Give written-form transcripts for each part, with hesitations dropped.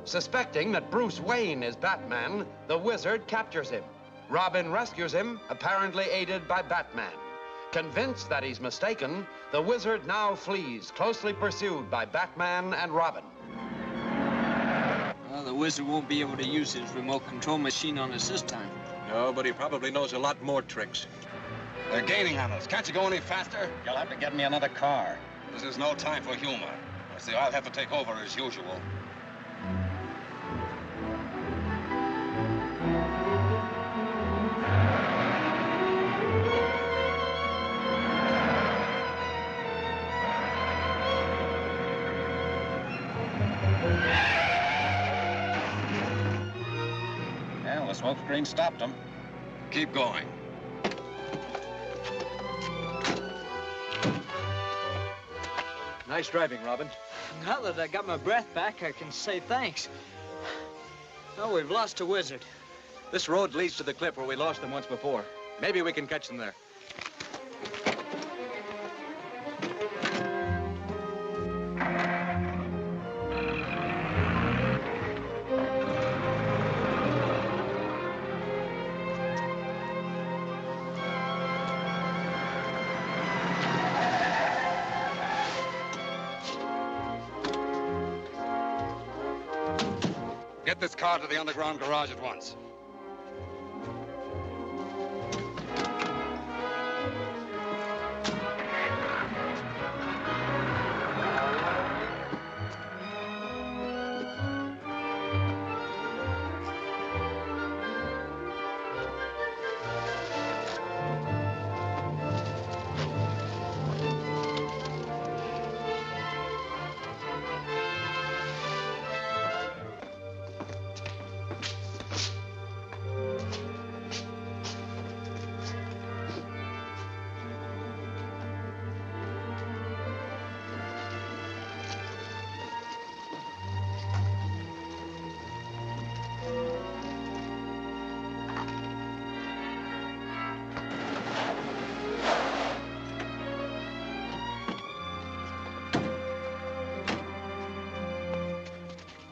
Suspecting that Bruce Wayne is Batman, the wizard captures him. Robin rescues him, apparently aided by Batman. Convinced that he's mistaken, the wizard now flees, closely pursued by Batman and Robin. Well, the wizard won't be able to use his remote control machine on us this time. No, but he probably knows a lot more tricks. They're gaining on us. Can't you go any faster? You'll have to get me another car. This is no time for humor. See, I'll have to take over as usual. Well, the smoke screen stopped them. Keep going. Nice driving, Robin. Now that I got my breath back, I can say thanks. Oh, we've lost a wizard. This road leads to the cliff where we lost them once before. Maybe we can catch them there. Get this car to the underground garage at once.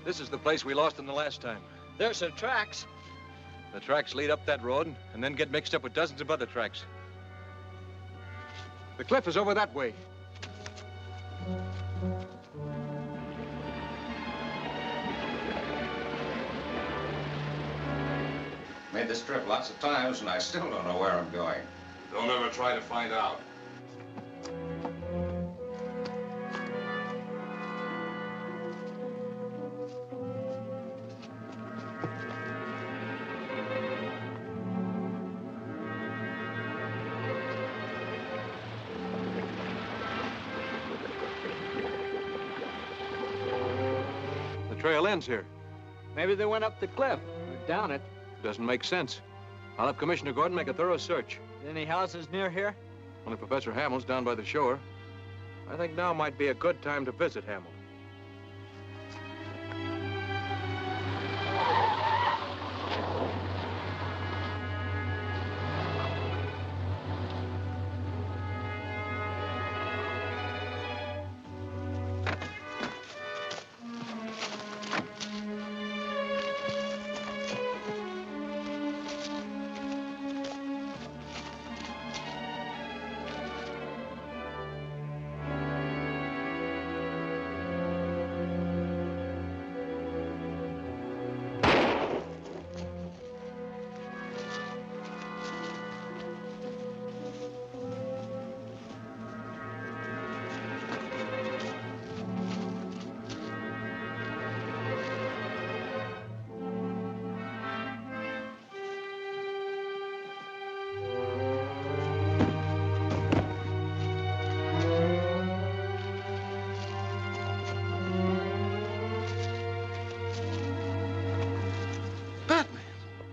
This is the place we lost them the last time. There's the tracks. The tracks lead up that road and then get mixed up with dozens of other tracks. The cliff is over that way. Made this trip lots of times, and I still don't know where I'm going. Don't ever try to find out. The trail ends here. Maybe they went up the cliff or down it. Doesn't make sense. I'll have Commissioner Gordon make a thorough search. Any houses near here? Only Professor Hamill's down by the shore. I think now might be a good time to visit Hamill.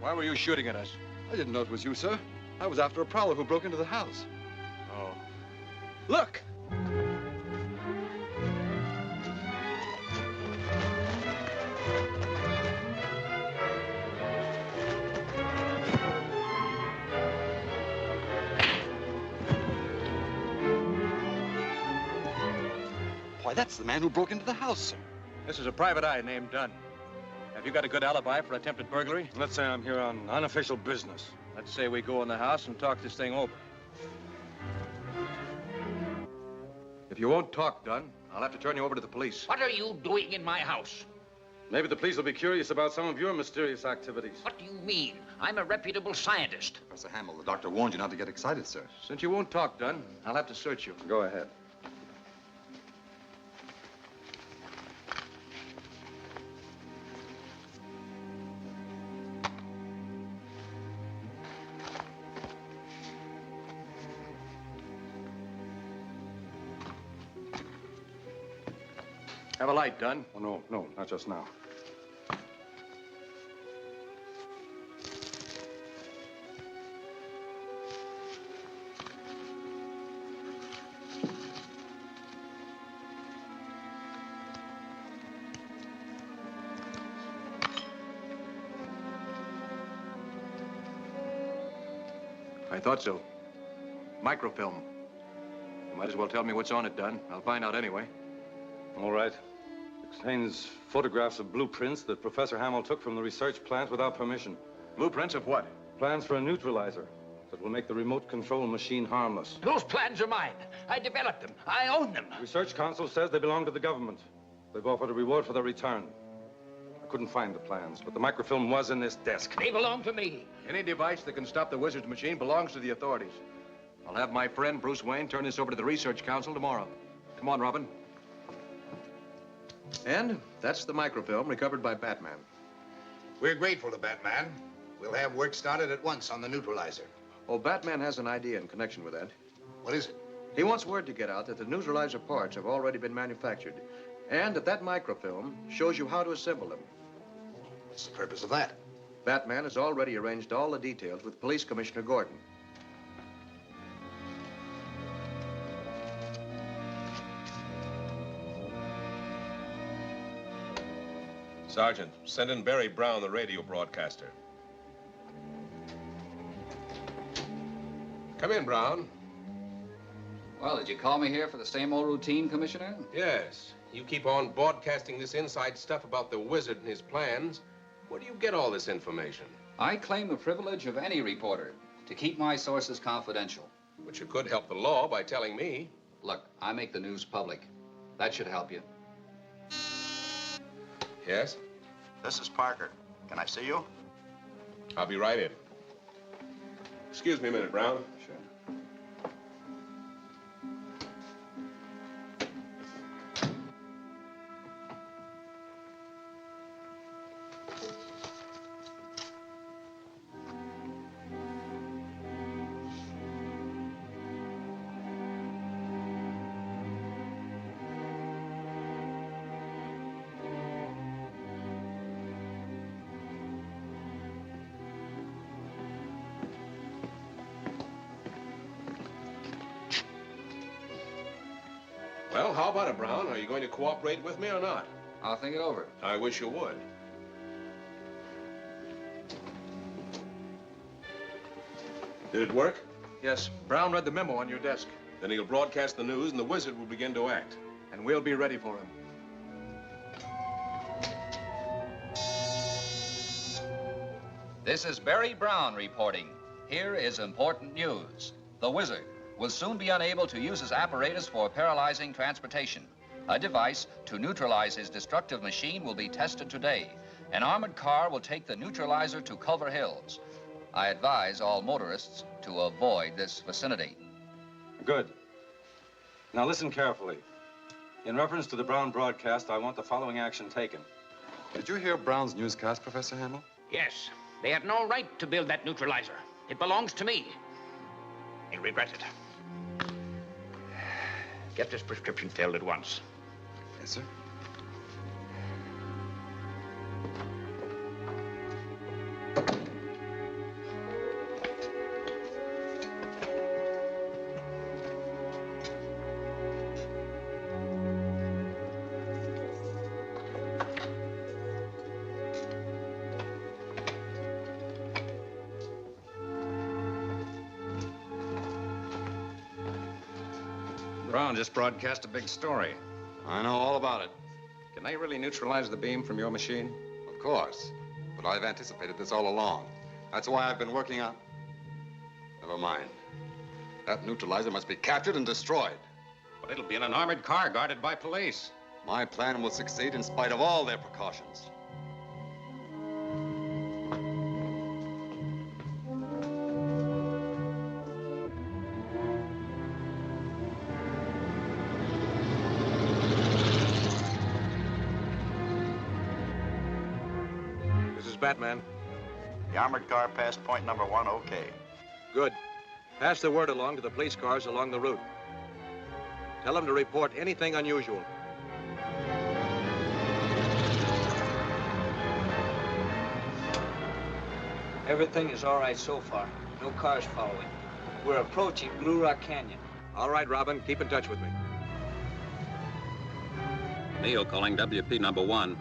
Why were you shooting at us? I didn't know it was you, sir. I was after a prowler who broke into the house. Oh. Look! Why, that's the man who broke into the house, sir. This is a private eye named Dunn. Have you got a good alibi for attempted burglary? Let's say I'm here on unofficial business. Let's say we go in the house and talk this thing over. If you won't talk, Dunn, I'll have to turn you over to the police. What are you doing in my house? Maybe the police will be curious about some of your mysterious activities. What do you mean? I'm a reputable scientist. Professor Hamill, the doctor warned you not to get excited, sir. Since you won't talk, Dunn, I'll have to search you. Go ahead. Have a light, Dunn. Oh, no, not just now. I thought so. Microfilm. You might as well tell me what's on it, Dunn. I'll find out anyway. All right. It contains photographs of blueprints that Professor Hamill took from the research plant without permission. Blueprints of what? Plans for a neutralizer that will make the remote control machine harmless. Those plans are mine. I developed them. I own them. The Research Council says they belong to the government. They've offered a reward for their return. I couldn't find the plans, but the microfilm was in this desk. They belong to me. Any device that can stop the wizard's machine belongs to the authorities. I'll have my friend Bruce Wayne turn this over to the Research Council tomorrow. Come on, Robin. And that's the microfilm recovered by Batman. We're grateful to Batman. We'll have work started at once on the neutralizer. Oh, Batman has an idea in connection with that. What is it? He wants word to get out that the neutralizer parts have already been manufactured, and that microfilm shows you how to assemble them. What's the purpose of that? Batman has already arranged all the details with Police Commissioner Gordon. Sergeant, send in Barry Brown, the radio broadcaster. Come in, Brown. Well, did you call me here for the same old routine, Commissioner? Yes. You keep on broadcasting this inside stuff about the wizard and his plans. Where do you get all this information? I claim the privilege of any reporter to keep my sources confidential. But you could help the law by telling me. Look, I make the news public. That should help you. Yes? This is Parker. Can I see you? I'll be right in. Excuse me a minute, Brown. Sure. Well, how about it, Brown? Are you going to cooperate with me or not? I'll think it over. I wish you would. Did it work? Yes, Brown read the memo on your desk, Then he'll broadcast the news and the wizard will begin to act. and we'll be ready for him. This is Barry Brown reporting. Here is important news. The wizard will soon be unable to use his apparatus for paralyzing transportation. A device to neutralize his destructive machine will be tested today. An armored car will take the neutralizer to Culver Hills. I advise all motorists to avoid this vicinity. Good. Now listen carefully. In reference to the Brown broadcast, I want the following action taken. Did you hear Brown's newscast, Professor Hamill? Yes. They had no right to build that neutralizer. It belongs to me. You'll regret it. Get this prescription filled at once. Yes, sir. Brown just broadcast a big story. I know all about it. Can they really neutralize the beam from your machine? Of Of course. But I've anticipated this all along. That's why I've been working on... Never mind. That neutralizer must be captured and destroyed. But it'll be in an armored car guarded by police. My plan will succeed in spite of all their precautions. This is Batman. The armored car passed point number 1, okay. Good. Pass the word along to the police cars along the route. Tell them to report anything unusual. Everything is all right so far. No cars following. We're approaching Blue Rock Canyon. All right, Robin, keep in touch with me. Neil calling WP number 1.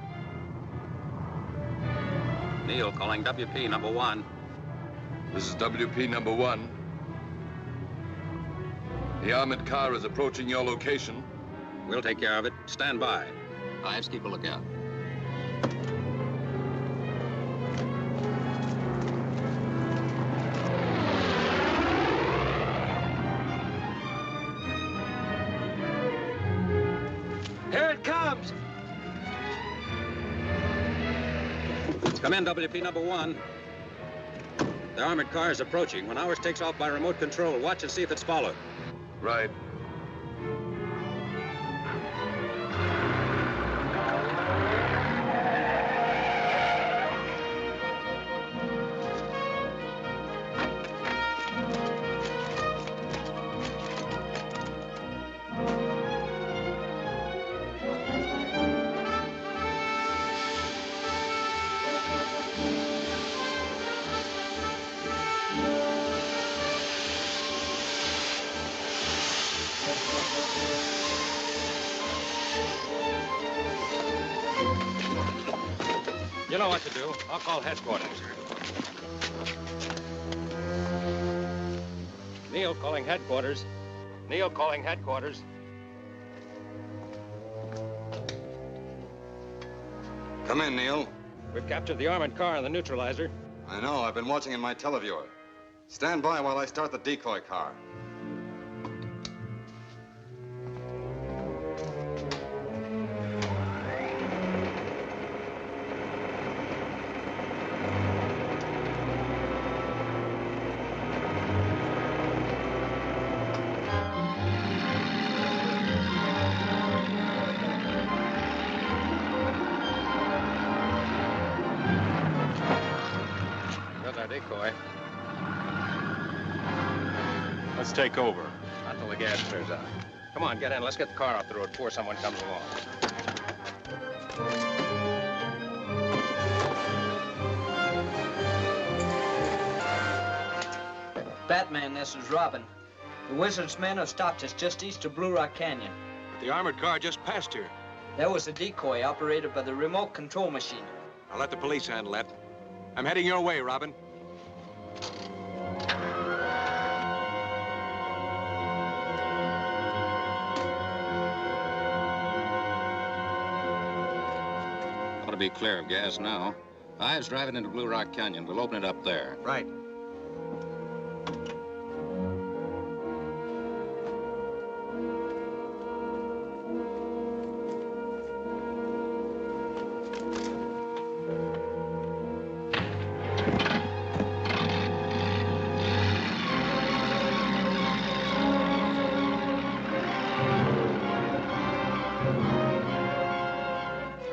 Neil calling WP number 1. This is WP number 1. The armored car is approaching your location. We'll take care of it. Stand by. Ives, keep a lookout. Here it comes! Come in, WP number 1. The armored car is approaching. When ours takes off by remote control, watch and see if it's followed. Right. You know what to do. I'll call headquarters. Neil calling headquarters. Neil calling headquarters. Come in, Neil. We've captured the armored car and the neutralizer. I know. I've been watching in my televiewer. Stand by while I start the decoy car. Decoy. Let's take over. Not till the gas clears out. Come on, get in. Let's get the car off the road before someone comes along. Batman, this is Robin. The Wizard's men have stopped us just east of Blue Rock Canyon. But the armored car just passed here. That was a decoy operated by the remote control machine. I'll let the police handle that. I'm heading your way, Robin. Ought to be clear of gas now. Ives driving into Blue Rock Canyon. We'll open it up there. Right.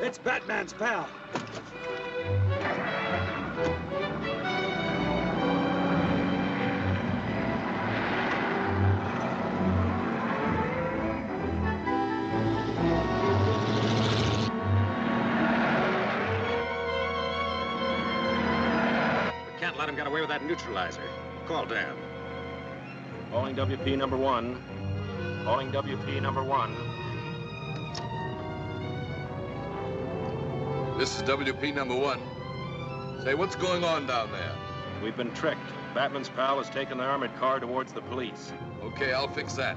It's Batman's pal. We can't let him get away with that neutralizer. Call Dan. Calling WP number 1. Calling WP number 1. This is WP number 1. Say, what's going on down there? We've been tricked. Batman's pal has taken the armored car towards the police. Okay, I'll fix that.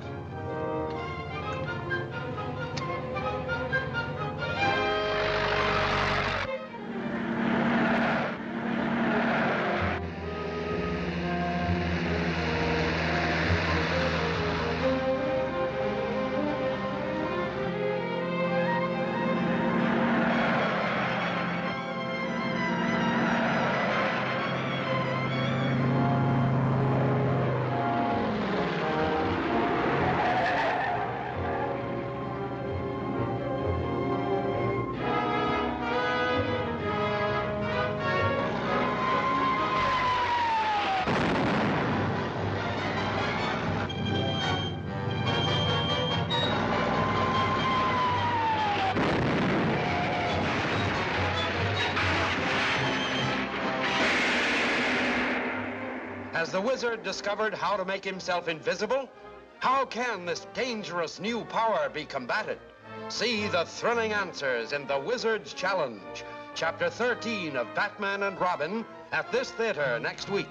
Has the wizard discovered how to make himself invisible? How can this dangerous new power be combated? See the thrilling answers in The Wizard's Challenge, Chapter 13 of Batman and Robin, at this theater next week.